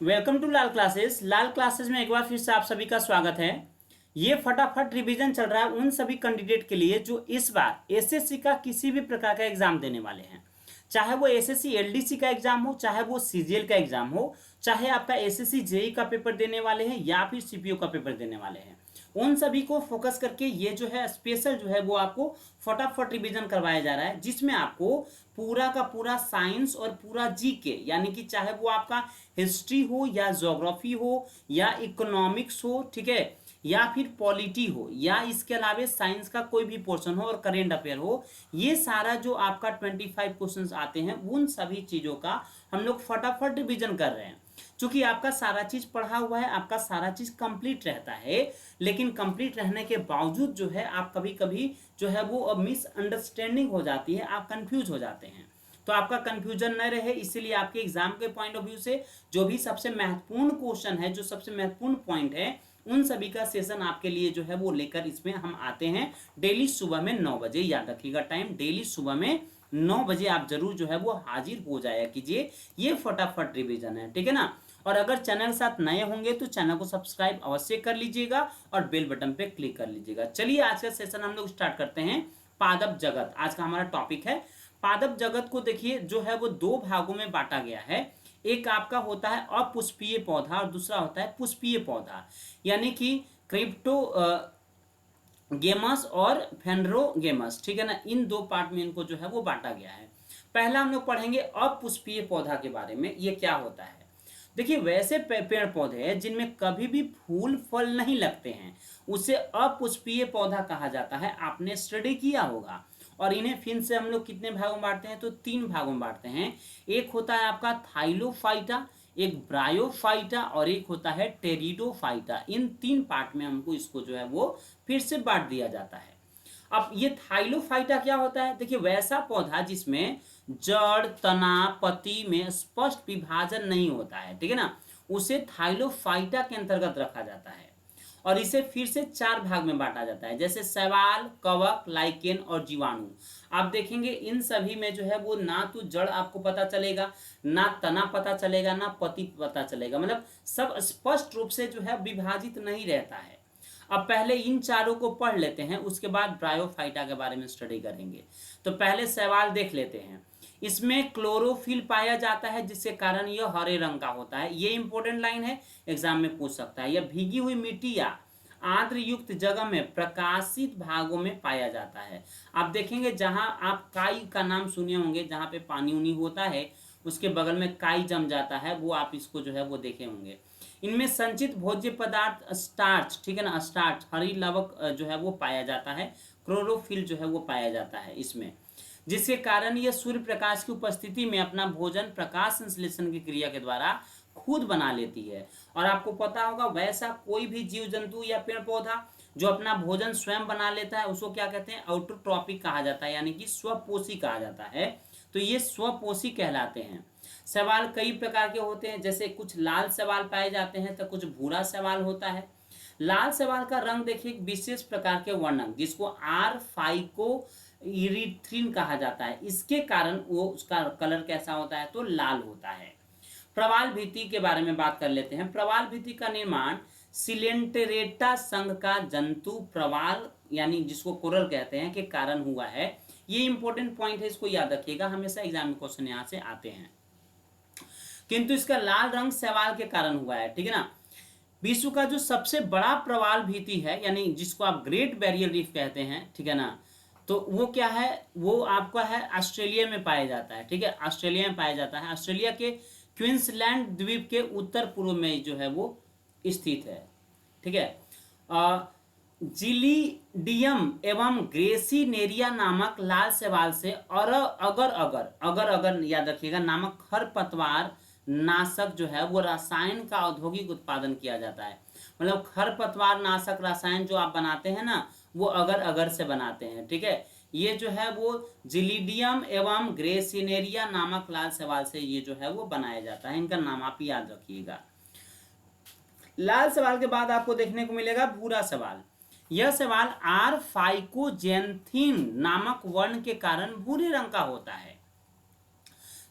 Welcome to Lal classes. Lal classes में एक बार फिर से आप सभी का स्वागत है। ये फटाफट रिवीजन चल रहा है उन सभी कैंडिडेट के लिए जो इस बार एसएससी का किसी भी प्रकार का एग्जाम देने वाले हैं। चाहे वो एसएससी एलडीसी का एग्जाम हो, चाहे वो सीजीएल का एग्जाम हो, चाहे आपका एसएससी जेई का पेपर देने वाले हैं या फिर सीपीओ का पेपर देने वाले हैं, उन सभी को फोकस करके ये जो है स्पेशल जो है वो आपको फटाफट रिवीजन करवाया जा रहा है, जिसमें आपको पूरा का पूरा साइंस और पूरा जीके, यानी कि चाहे वो आपका हिस्ट्री हो या ज्योग्राफी हो या इकोनॉमिक्स हो, ठीक है, या फिर पॉलिटी हो या इसके अलावा साइंस का कोई भी पोर्शन हो और करेंट अफेयर हो, ये सारा जो आपका 25 क्वेश्चंस आते हैं उन सभी चीजों का हम लोग फटाफट रिवीजन कर रहे हैं। क्योंकि आपका सारा चीज पढ़ा हुआ है, आपका सारा चीज कंप्लीट रहता है, लेकिन कंप्लीट रहने के बावजूद जो है आप कभी कभी जो है वो मिसअंडरस्टैंडिंग हो जाती है, आप कंफ्यूज हो जाते हैं। तो आपका कंफ्यूजन न रहे, इसीलिए आपके एग्जाम के पॉइंट ऑफ व्यू से जो भी सबसे महत्वपूर्ण क्वेश्चन है, जो सबसे महत्वपूर्ण पॉइंट है, उन सभी का सेशन आपके लिए जो है वो लेकर इसमें हम आते हैं डेली सुबह में 9 बजे। याद रखिएगा टाइम, डेली सुबह में 9 बजे आप जरूर जो है वो हाजिर हो जाया कीजिए। ये फटाफट रिवीजन है, ठीक है ना। और अगर चैनल साथ नए होंगे तो चैनल को सब्सक्राइब अवश्य कर लीजिएगा और बेल बटन पे क्लिक कर लीजिएगा। चलिए आज का सेशन हम लोग स्टार्ट करते हैं। पादप जगत आज का हमारा टॉपिक है। पादप जगत को देखिए जो है वो दो भागों में बांटा गया है। एक आपका होता है अपुष्पीय पौधा और दूसरा होता है पुष्पीय पौधा, यानी कि क्रिप्टो गेमस और फेंड्रोगेमस, ठीक है ना। इन दो पार्ट में इनको जो है वो बांटा गया है। पहला हम लोग पढ़ेंगे अपुष्पीय पौधा के बारे में, ये क्या होता है। देखिए वैसे पेड़ पौधे हैं जिनमें कभी भी फूल फल नहीं लगते हैं, उसे अपुष्पीय पौधा कहा जाता है। आपने स्टडी किया होगा। और इन्हें फिर से हम लोग कितने भागों में बांटते हैं, तो 3 भागों में बांटते हैं। एक होता है आपका थाइलोफाइटा, एक ब्रायोफाइटा और एक होता है टेरिडोफाइटा। इन 3 पार्ट में हमको इसको जो है वो फिर से बांट दिया जाता है। अब ये थाइलोफाइटा क्या होता है, देखिए वैसा पौधा जिसमें जड़ तना पत्ती में स्पष्ट विभाजन नहीं होता है, ठीक है ना, उसे थाइलोफाइटा के अंतर्गत रखा जाता है। और इसे फिर से 4 भाग में बांटा जाता है, जैसे शैवाल, कवक, लाइकेन और जीवाणु। आप देखेंगे इन सभी में जो है वो ना तो जड़ आपको पता चलेगा, ना तना पता चलेगा, ना पत्ती पता चलेगा, मतलब सब स्पष्ट रूप से जो है विभाजित नहीं रहता है। अब पहले इन चारों को पढ़ लेते हैं, उसके बाद ब्रायोफाइटा के बारे में स्टडी करेंगे। तो पहले सवाल देख लेते हैं। इसमें क्लोरोफिल पाया जाता है, जिसके कारण यह हरे रंग का होता है। ये इंपॉर्टेंट लाइन है, एग्जाम में पूछ सकता है। यह भीगी हुई मिट्टी या आर्द्र युक्त जगह में प्रकाशित भागों में पाया जाता है। आप देखेंगे जहां आप काई का नाम सुने होंगे, जहां पे पानी उनी होता है उसके बगल में काई जम जाता है, वो आप इसको जो है वो देखे होंगे। इनमें संचित भोज्य पदार्थ स्टार्च, ठीक है ना, स्टार्च हरी लवक जो है वो पाया जाता है। क्लोरोफिल जो है वो पाया जाता है इसमें, जिसके कारण यह सूर्य प्रकाश की उपस्थिति में अपना भोजन प्रकाश संश्लेषण की क्रिया के द्वारा खुद बना लेती है। और आपको पता होगा वैसा कोई भी जीव जंतु या पेड़ पौधा जो अपना भोजन स्वयं बना लेता है उसको क्या कहते हैं, ऑटोट्रॉपिक कहा जाता है, यानी कि स्वपोषी कहा जाता है। तो ये स्वपोषी कहलाते हैं। सवाल कई प्रकार के होते हैं, जैसे कुछ लाल सवाल पाए जाते हैं तो कुछ भूरा सवाल होता है। लाल सवाल का रंग देखिए एक विशेष प्रकार के वर्णक जिसको आर फाइको इरिथ्रिन कहा जाता है, इसके कारण वो उसका कलर कैसा होता है, तो लाल होता है। प्रवाल भित्ति के बारे में बात कर लेते हैं। प्रवाल भित्ति का निर्माण सिलेंटेरेटा संघ का जंतु प्रवाल, यानी जिसको कोरल कहते हैं, के कारण हुआ है। ये इंपॉर्टेंट पॉइंट है, इसको याद रखिएगा, हमेशा एग्जाम में क्वेश्चन यहाँ से आते हैं। किंतु इसका लाल रंग सवाल के कारण हुआ है, ठीक है ना। विश्व का जो सबसे बड़ा प्रवाल भित्ति है, यानी जिसको आप ग्रेट बैरियर रीफ कहते हैं, ठीक है ना, तो वो क्या है, वो आपका है ऑस्ट्रेलिया में पाया जाता है, ठीक है, ऑस्ट्रेलिया में पाया जाता है। ऑस्ट्रेलिया के क्वींसलैंड द्वीप के उत्तर पूर्व में जो है वो स्थित है, ठीक है। जिलीडियम एवं ग्रेसिनेरिया नामक लाल शैवाल से और अगर याद रखिएगा नामक खरपतवार नाशक जो है वो रसायन का औद्योगिक उत्पादन किया जाता है। मतलब खरपतवार नाशक रसायन जो आप बनाते हैं ना, वो अगर से बनाते हैं, ठीक है। ये जो है वो जिलीडियम एवं ग्रेसिनेरिया नामक लाल शैवाल से ये जो है वो बनाया जाता है। इनका नाम आप याद रखिएगा। लाल सवाल के बाद आपको देखने को मिलेगा भूरा सवाल। यह सवाल आर फाइकोजेंथिन नामक वर्ण के कारण भूरे रंग का होता है।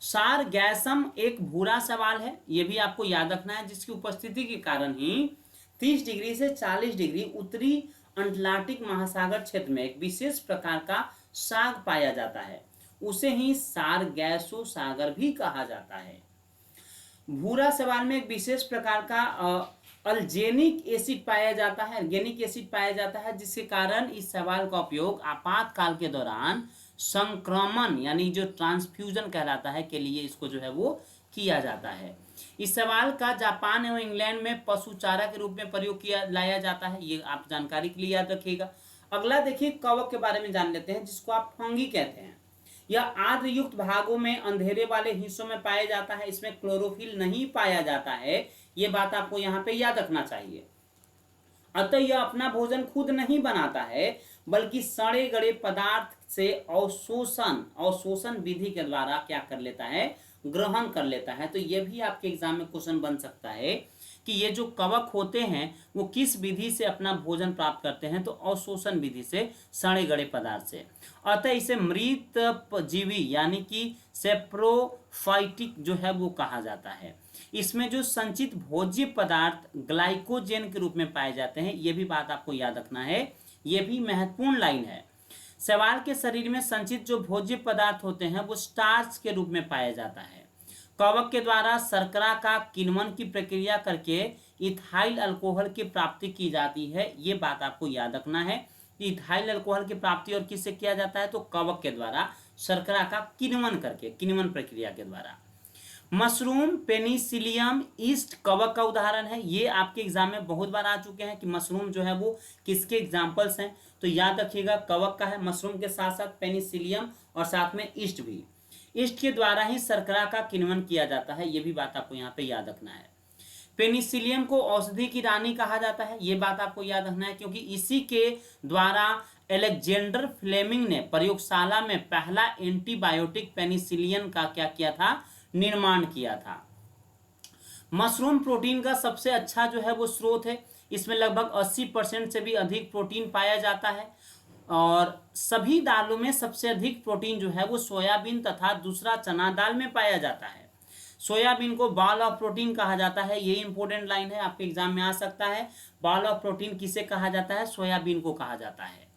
सार गैसम एक भूरा सवाल है, यह भी आपको याद रखना है, जिसकी उपस्थिति के कारण ही 30 डिग्री से 40 डिग्री उत्तरी अंटार्कटिक महासागर क्षेत्र में एक विशेष प्रकार का साग पाया जाता है, उसे ही सार गैसो सागर भी कहा जाता है। भूरा सवाल में एक विशेष प्रकार का अल्जेनिक एसिड पाया जाता है, अर्गेनिक एसिड पाया जाता है, जिसके कारण इस सवाल का उपयोग आपातकाल के दौरान संक्रमण यानी जो ट्रांसफ्यूजन कहलाता है के लिए इसको जो है वो किया जाता है। इस सवाल का जापान एवं इंग्लैंड में पशु चारा के रूप में प्रयोग किया लाया जाता है, ये आप जानकारी के लिए याद रखिएगा। अगला देखिए कवक के बारे में जान लेते हैं, जिसको आप फंगी कहते हैं। यह आर्द्र युक्त भागों में अंधेरे वाले हिस्सों में पाया जाता है, इसमें क्लोरोफिल नहीं पाया जाता है, ये बात आपको यहाँ पे याद रखना चाहिए। अतः यह अपना भोजन खुद नहीं बनाता है, बल्कि सड़े गड़े पदार्थ से अवशोषण विधि के द्वारा क्या कर लेता है, ग्रहण कर लेता है। तो यह भी आपके एग्जाम में क्वेश्चन बन सकता है कि ये जो कवक होते हैं वो किस विधि से अपना भोजन प्राप्त करते हैं, तो अवशोषण विधि से, सड़े गड़े पदार्थ से। अतः इसे मृत जीवी यानी कि सेप्रोफाइटिक जो है वो कहा जाता है। इसमें जो संचित भोज्य पदार्थ ग्लाइकोजेन के रूप में पाए जाते हैं, ये भी बात आपको याद रखना है, ये भी महत्वपूर्ण लाइन है। शैवाल के शरीर में संचित जो भोज्य पदार्थ होते हैं वो स्टार्च के रूप में पाया जाता है। कवक के द्वारा शर्करा का किण्वन की प्रक्रिया करके इथाइल अल्कोहल की प्राप्ति की जाती है, ये बात आपको याद रखना है कि इथाइल अल्कोहल की प्राप्ति और किससे किया जाता है, तो कवक के द्वारा शर्करा का किण्वन करके, किण्वन प्रक्रिया के द्वारा। मशरूम पेनिसिलियम ईस्ट कवक का उदाहरण है, ये आपके एग्जाम में बहुत बार आ चुके हैं कि मशरूम जो है वो किसके एग्जाम्पल्स हैं, तो याद रखिएगा कवक का है, मशरूम के साथ साथ पेनिसिलियम और साथ में ईस्ट भी। ईस्ट के द्वारा ही शर्करा का किण्वन किया जाता है, ये भी बात आपको यहाँ पे याद रखना है। पेनिसिलियम को औषधि की रानी कहा जाता है, ये बात आपको याद रखना है, क्योंकि इसी के द्वारा अलेक्जेंडर फ्लेमिंग ने प्रयोगशाला में पहला एंटीबायोटिक पेनिसिलिन का क्या किया था, निर्माण किया था। मशरूम प्रोटीन का सबसे अच्छा जो है वो स्रोत है, इसमें लगभग 80% से भी अधिक प्रोटीन पाया जाता है, और सभी दालों में सबसे अधिक प्रोटीन जो है वो सोयाबीन तथा दूसरा चना दाल में पाया जाता है। सोयाबीन को बॉल ऑफ प्रोटीन कहा जाता है, ये इंपॉर्टेंट लाइन है, आपके एग्जाम में आ सकता है। बॉल ऑफ प्रोटीन किसे कहा जाता है, सोयाबीन को कहा जाता है।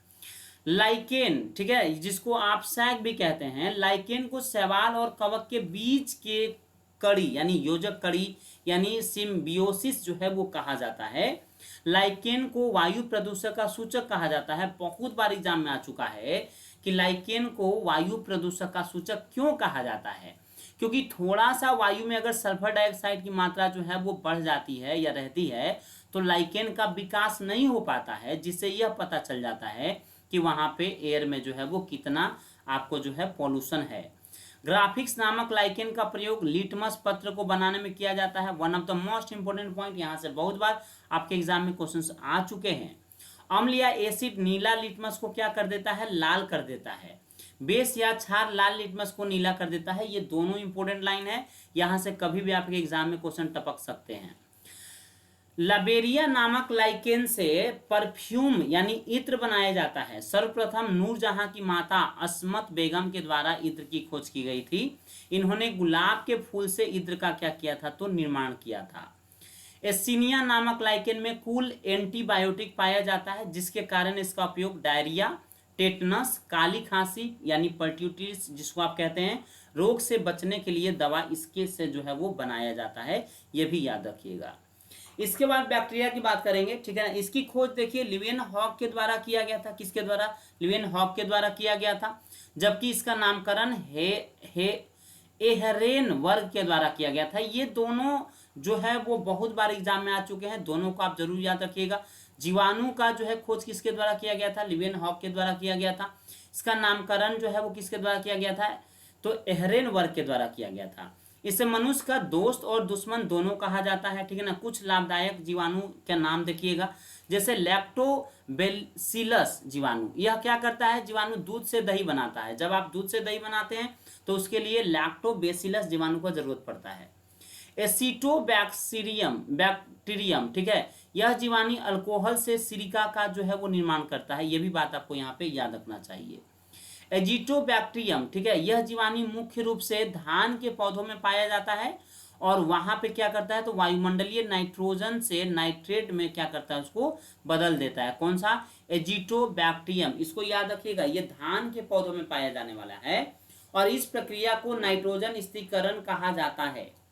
लाइकेन, ठीक है, जिसको आप सैग भी कहते हैं, लाइकेन को शैवाल और कवक के बीच के कड़ी यानी योजक कड़ी यानी सिम्बियोसिस जो है वो कहा जाता है। लाइकेन को वायु प्रदूषण का सूचक कहा जाता है, बहुत बार एग्जाम में आ चुका है कि लाइकेन को वायु प्रदूषण का सूचक क्यों कहा जाता है, क्योंकि थोड़ा सा वायु में अगर सल्फर डाइऑक्साइड की मात्रा जो है वो बढ़ जाती है या रहती है तो लाइकेन का विकास नहीं हो पाता है, जिससे यह पता चल जाता है कि वहां पे एयर में जो है वो कितना आपको जो है पॉल्यूशन है। ग्राफिक्स नामक लाइकेन का प्रयोग लिटमस पत्र को बनाने में किया जाता है। One of the most important point, यहाँ से बहुत बार आपके एग्जाम में क्वेश्चंस आ चुके हैं। अम्ल या एसिड नीला लिटमस को क्या कर देता है, लाल कर देता है। बेस या क्षार लाल लिटमस को नीला कर देता है। ये दोनों इंपोर्टेंट लाइन है, यहाँ से कभी भी आपके एग्जाम में क्वेश्चन टपक सकते हैं। लबेरिया नामक लाइकेन से परफ्यूम यानी इत्र बनाया जाता है। सर्वप्रथम नूरजहां की माता अस्मत बेगम के द्वारा इत्र की खोज की गई थी। इन्होंने गुलाब के फूल से इत्र का क्या किया था, तो निर्माण किया था। एसिनिया नामक लाइकेन में कुल एंटीबायोटिक पाया जाता है, जिसके कारण इसका उपयोग डायरिया, टेटनस, काली खांसी यानी पर्ट्यूटिस जिसको आप कहते हैं, रोग से बचने के लिए दवा इसके से जो है वो बनाया जाता है, ये भी याद रखिएगा। इसके बाद बैक्टीरिया की बात करेंगे, ठीक है ना। इसकी खोज देखिए लिवियन हॉक के द्वारा किया गया था। किसके द्वारा, लिवियन हॉक के द्वारा किया गया था, जबकि इसका नामकरण एहरेन वर्ग के द्वारा किया गया था। ये दोनों जो है वो बहुत बार एग्जाम में आ चुके हैं, दोनों को आप जरूर याद रखिएगा। जीवाणु का जो है खोज किसके द्वारा किया गया था, लिवियन हॉक के द्वारा किया गया था। इसका नामकरण जो है वो किसके द्वारा किया गया था, तो एहरेन वर्ग के द्वारा किया गया था। इसे मनुष्य का दोस्त और दुश्मन दोनों कहा जाता है, ठीक है ना। कुछ लाभदायक जीवाणु का नाम देखिएगा, जैसे लैक्टोबैसिलस जीवाणु, यह क्या करता है, जीवाणु दूध से दही बनाता है। जब आप दूध से दही बनाते हैं तो उसके लिए लैक्टोबैसिलस जीवाणु का जरूरत पड़ता है। बैक्टीरियम, ठीक है, यह जीवाणु अल्कोहल से सिलिका का जो है वो निर्माण करता है, यह भी बात आपको यहाँ पे याद रखना चाहिए। एजिटोबैक्टीरियम, ठीक है, यह जीवाणु मुख्य रूप से धान के पौधों में पाया जाता है और वहां पे क्या करता है, तो वायुमंडलीय नाइट्रोजन से नाइट्रेट में क्या करता है, उसको बदल देता है। कौन सा? एजिटोबैक्टीरियम। इसको याद रखिएगा, ये धान के पौधों में पाया जाने वाला है और इस प्रक्रिया को नाइट्रोजन स्थिरीकरण कहा जाता है।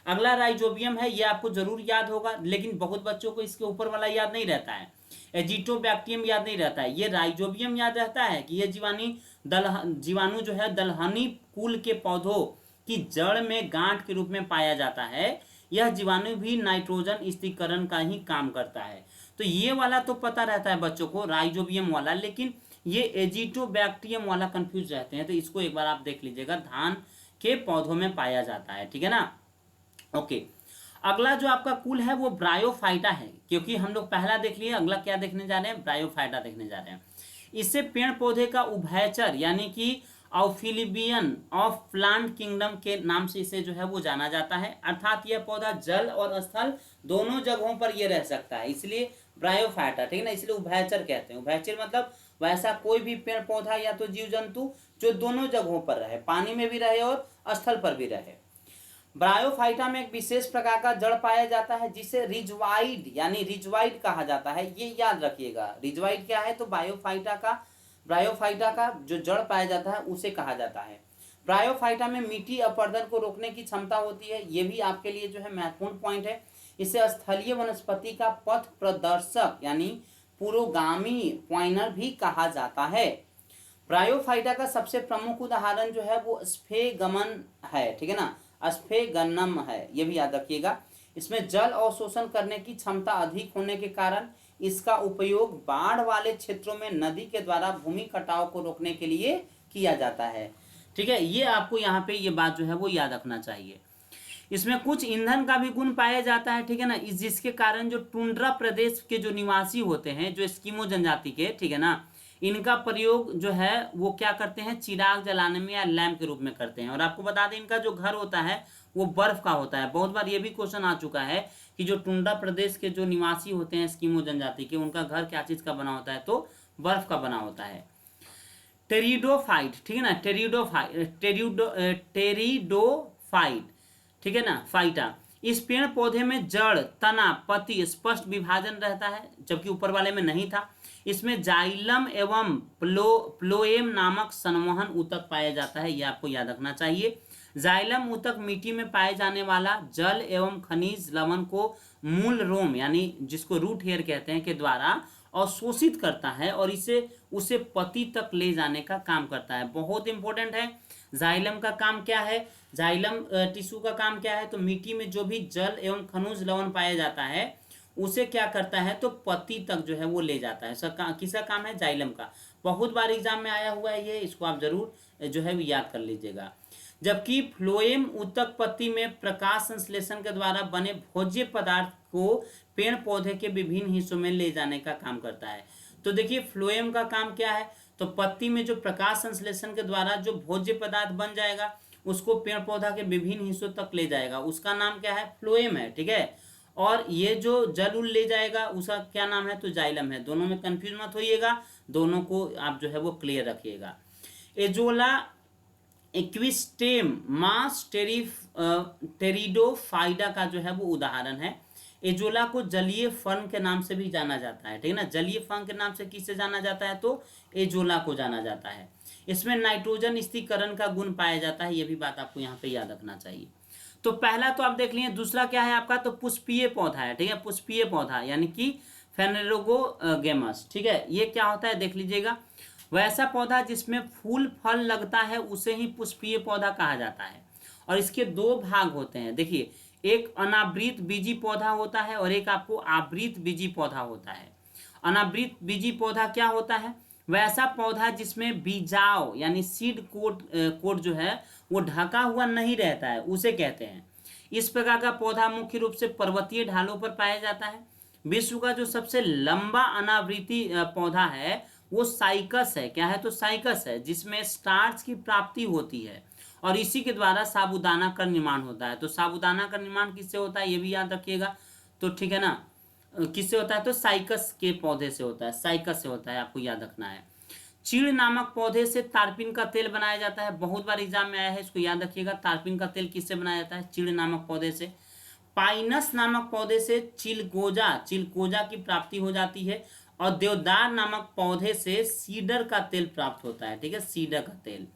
अगला राइजोबियम है, ये आपको जरूर याद होगा, लेकिन बहुत बच्चों को इसके ऊपर वाला याद नहीं रहता है, एजिटोबैक्टीरियम याद नहीं रहता है। ये राइजोबियम याद रहता है कि ये जीवाणु जो है दलहनी कुल के पौधों की जड़ में गांठ के रूप में पाया जाता है। यह जीवाणु भी नाइट्रोजन स्थिरीकरण का ही काम करता है। तो ये वाला तो पता रहता है बच्चों को, राइजोबियम वाला, लेकिन ये एजिटोबैक्टीरियम वाला कंफ्यूज रहते हैं, तो इसको एक बार आप देख लीजिएगा, धान के पौधों में पाया जाता है, ठीक है ना। ओके, अगला जो आपका कुल है वो ब्रायोफाइटा है, क्योंकि हम लोग पहला देख लिए, अगला क्या देखने जा रहे हैं, ब्रायोफाइटा देखने जा रहे हैं। इससे पेड़ पौधे का उभयचर यानी कि ऑफिलिबियन ऑफ प्लांट किंगडम के नाम से इसे जो है वो जाना जाता है, अर्थात यह पौधा जल और स्थल दोनों जगहों पर ये रह सकता है, इसलिए ब्रायोफाइटा, ठीक है ना, इसलिए उभयचर कहते हैं। उभयचर मतलब वैसा कोई भी पेड़ पौधा या तो जीव जंतु जो दोनों जगहों पर रहे, पानी में भी रहे और स्थल पर भी रहे। ब्रायोफाइटा में एक विशेष प्रकार का जड़ पाया जाता है जिसे रिजवाइड यानी रिजवाइड कहा जाता है, ये याद रखिएगा। रिजवाइड क्या है, तो ब्रायोफाइटा का जो जड़ पाया जाता है उसे कहा जाता है। ब्रायोफाइटा में मिट्टी अपरदन को रोकने की क्षमता होती है, ये भी आपके लिए जो है महत्वपूर्ण पॉइंट है। इसे स्थलीय वनस्पति का पथ प्रदर्शक यानी पुरोगामी पॉइनर भी कहा जाता है। ब्रायोफाइटा का सबसे प्रमुख उदाहरण जो है वो स्फेगमन है, ठीक है ना, स्फेगनम है, ये भी याद रखिएगा। इसमें जल अवशोषण करने की क्षमता अधिक होने के कारण इसका उपयोग बाढ़ वाले क्षेत्रों में नदी के द्वारा भूमि कटाव को रोकने के लिए किया जाता है, ठीक है। ये आपको यहाँ पे ये बात जो है वो याद रखना चाहिए। इसमें कुछ ईंधन का भी गुण पाया जाता है, ठीक है ना, जिसके कारण जो टुंड्रा प्रदेश के जो निवासी होते हैं, जो एस्किमो जनजाति के, ठीक है ना, इनका प्रयोग जो है वो क्या करते हैं, चिराग जलाने में या लैंप के रूप में करते हैं। और आपको बता दें, इनका जो घर होता है वो बर्फ का होता है। बहुत बार ये भी क्वेश्चन आ चुका है कि जो टुंड्रा प्रदेश के जो निवासी होते हैं एस्किमो जनजाति के, उनका घर क्या चीज का बना होता है, तो बर्फ का बना होता है। टेरिडोफाइट, ठीक है ना, टेरिडोफाइट, ठीक है ना, फाइटा। इस पेड़ पौधे में जड़, तना, पत्ती स्पष्ट विभाजन रहता है, जबकि ऊपर वाले में नहीं था। इसमें जाइलम एवं प्लोएम नामक संवहन ऊतक पाया जाता है, यह आपको याद रखना चाहिए। जाइलम ऊतक मिट्टी में पाए जाने वाला जल एवं खनिज लवण को मूल रोम यानी जिसको रूट हेयर कहते हैं के द्वारा अवशोषित करता है और उसे पत्ती तक ले जाने का काम करता है। बहुत इंपॉर्टेंट है। जाइलम का काम क्या है, जाइलम टिश्यू का काम क्या है, तो मिट्टी में जो भी जल एवं खनिज लवण पाया जाता है उसे क्या करता है, तो पत्ती तक जो है वो ले जाता है। किसका काम है, जाइलम का। बहुत बार एग्जाम में आया हुआ है ये, इसको आप जरूर जो है याद कर लीजिएगा। जबकि फ्लोएम ऊतक पत्ती में प्रकाश संश्लेषण के द्वारा बने भोज्य पदार्थ को पेड़ पौधे के विभिन्न हिस्सों में ले जाने का काम करता है। तो देखिए फ्लोएम का काम क्या है, तो पत्ती में जो प्रकाश संश्लेषण के द्वारा जो भोज्य पदार्थ बन जाएगा उसको पेड़ पौधा के विभिन्न हिस्सों तक ले जाएगा, उसका नाम क्या है, फ्लोएम है, ठीक है। और ये जो जल उल ले जाएगा उसका क्या नाम है, तो जाइलम है। दोनों में कंफ्यूज मत होइएगा, दोनों को आप जो है वो क्लियर रखिएगा। एजोला एक्विस्टेम मास टेरिडोफाइडा का जो है वो उदाहरण है। एजोला को जलीय फर्न के नाम से भी जाना जाता है, ठीक है ना। जलीय फर्न के नाम से किससे जाना जाता है, तो एजोला को जाना जाता है। इसमें नाइट्रोजन स्थिरीकरण का गुण पाया जाता है, ये भी बात आपको यहाँ पे याद रखना चाहिए। तो पहला तो आप देख लिए, दूसरा क्या है आपका, तो पुष्पीय पौधा है, ठीक है। पुष्पीय पौधा यानी कि फेनेरोगोगेमस, ठीक है। ये क्या होता है देख लीजिएगा, वैसा पौधा जिसमें फूल फल लगता है उसे ही पुष्पीय पौधा कहा जाता है। और इसके दो भाग होते हैं, देखिए, एक अनावृत बीजी पौधा होता है और एक आपको आवृत बीजी पौधा होता है। अनावृत बीजी पौधा क्या होता है, वैसा पौधा जिसमें बीजाव यानी सीड कोट जो है वो ढका हुआ नहीं रहता है, उसे कहते हैं। इस प्रकार का पौधा मुख्य रूप से पर्वतीय ढालों पर पाया जाता है। विश्व का जो सबसे लंबा अनावृति पौधा है वो साइकस है। क्या है, तो साइकस है, जिसमें स्टार्च की प्राप्ति होती है और इसी के द्वारा साबूदाना का निर्माण होता है। तो साबूदाना का निर्माण किससे होता है, ये भी याद रखिएगा, तो ठीक है ना। किससे होता है, तो साइकस के पौधे से होता है, साइकस से होता है, आपको याद रखना है। चीड़ नामक पौधे से तारपीन का तेल बनाया जाता है, बहुत बार एग्जाम में आया है, इसको याद रखिएगा। तारपीन का तेल किससे बनाया जाता है? चीड़ नामक पौधे से। पाइनस नामक पौधे से चिलगोजा की प्राप्ति हो जाती है। और देवदार नामक पौधे से सीडर का तेल प्राप्त होता है, ठीक है, सीडर का तेल।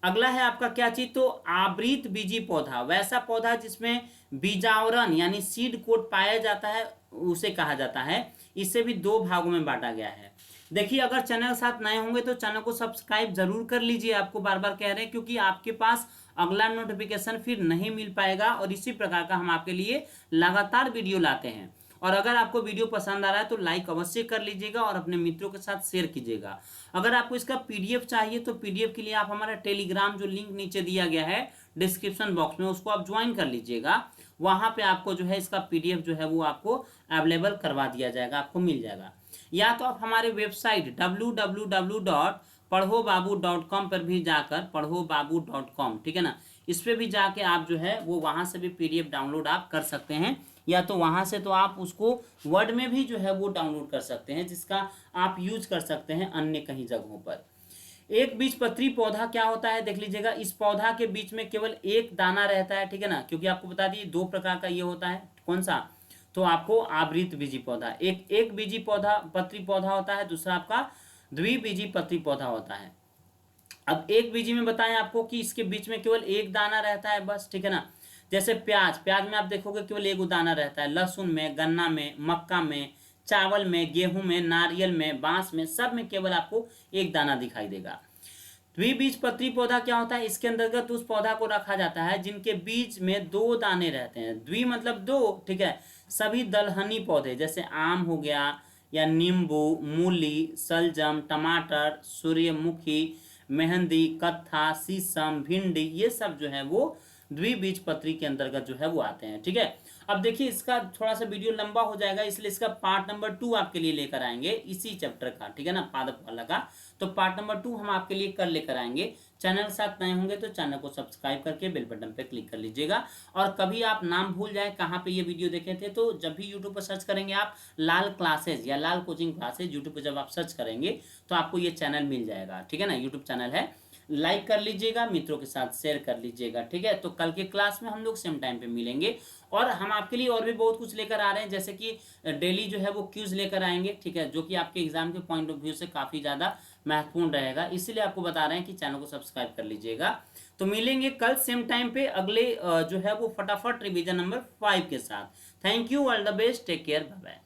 अगला है आपका क्या चीज? तो आवृत बीजी पौधा, वैसा पौधा जिसमें बीजावरण यानी सीड कोट पाया जाता है, उसे कहा जाता है। इसे भी दो भागों में बांटा गया है। देखिए, अगर चैनल के साथ नए होंगे तो चैनल को सब्सक्राइब जरूर कर लीजिए, आपको बार बार कह रहे हैं, क्योंकि आपके पास अगला नोटिफिकेशन फिर नहीं मिल पाएगा। और इसी प्रकार का हम आपके लिए लगातार वीडियो लाते हैं। और अगर आपको वीडियो पसंद आ रहा है तो लाइक अवश्य कर लीजिएगा और अपने मित्रों के साथ शेयर कीजिएगा। अगर आपको इसका पीडीएफ चाहिए तो पीडीएफ के लिए आप हमारा टेलीग्राम, जो लिंक नीचे दिया गया है डिस्क्रिप्शन बॉक्स में, उसको आप ज्वाइन कर लीजिएगा। वहां पे आपको जो है इसका पीडीएफ जो है वो आपको अवेलेबल करवा दिया जाएगा, आपको मिल जाएगा। या तो आप हमारे वेबसाइट www.padhobabu.com पर भी जाकर, padhobabu.com, ठीक है ना, इस पे भी जाके आप जो है वो वहां से भी पीडीएफ डाउनलोड आप कर सकते हैं। या तो वहां से तो आप उसको वर्ड में भी जो है वो डाउनलोड कर सकते हैं, जिसका आप यूज कर सकते हैं अन्य कहीं जगहों पर। एक बीजपत्री पौधा क्या होता है देख लीजिएगा। इस पौधा के बीच में केवल एक दाना रहता है, ठीक है ना, क्योंकि आपको बता दिए दो प्रकार का ये होता है। कौन सा? तो आपको आवृत बीजी पौधा, एक बीजी पौधा पत्री पौधा होता है, दूसरा आपका द्विबीजी पत्री पौधा होता है। अब एक बीजी में बताएं आपको कि इसके बीच में केवल एक दाना रहता है बस, ठीक है ना। जैसे प्याज में आप देखोगे केवल एक दाना रहता है। लहसुन में, गन्ना में, मक्का में, चावल में, गेहूं में, नारियल में, बांस में, सब में केवल आपको एक दाना दिखाई देगा। द्विबीजपत्री पौधा क्या होता है? इसके अंतर्गत उस पौधा को रखा जाता है जिनके बीज में दो दाने रहते हैं। द्वि मतलब दो, ठीक है। सभी दलहनी पौधे जैसे आम हो गया, या नींबू, मूली, सलजम, टमाटर, सूर्यमुखी, मेहंदी, कत्था, शीशम, भिंडी, ये सब जो है वो द्विबीजपत्री के अंतर्गत जो है वो आते हैं, ठीक है। अब देखिए, इसका थोड़ा सा वीडियो लंबा हो जाएगा, इसलिए इसका पार्ट नंबर 2 आपके लिए लेकर आएंगे इसी चैप्टर का, ठीक है ना, पादप वाला का। तो पार्ट नंबर 2 हम आपके लिए कल लेकर आएंगे। चैनल के साथ नए होंगे तो चैनल को सब्सक्राइब करके बेल बटन पे क्लिक कर लीजिएगा। और कभी आप नाम भूल जाए कहाँ पे ये वीडियो देखे थे, तो जब भी यूट्यूब पर सर्च करेंगे आप लाल क्लासेज या लाल कोचिंग क्लासेज, यूट्यूब पर जब आप सर्च करेंगे तो आपको ये चैनल मिल जाएगा, ठीक है ना, यूट्यूब चैनल है। लाइक कर लीजिएगा, मित्रों के साथ शेयर कर लीजिएगा, ठीक है। तो कल के क्लास में हम लोग सेम टाइम पे मिलेंगे। और हम आपके लिए और भी बहुत कुछ लेकर आ रहे हैं, जैसे कि डेली जो है वो क्यूज लेकर आएंगे, ठीक है, जो कि आपके एग्जाम के पॉइंट ऑफ व्यू से काफ़ी ज़्यादा महत्वपूर्ण रहेगा। इसीलिए आपको बता रहे हैं कि चैनल को सब्सक्राइब कर लीजिएगा। तो मिलेंगे कल सेम टाइम पे अगले जो है वो फटाफट रिवीजन नंबर 5 के साथ। Thank you, all the best, take care, bye bye.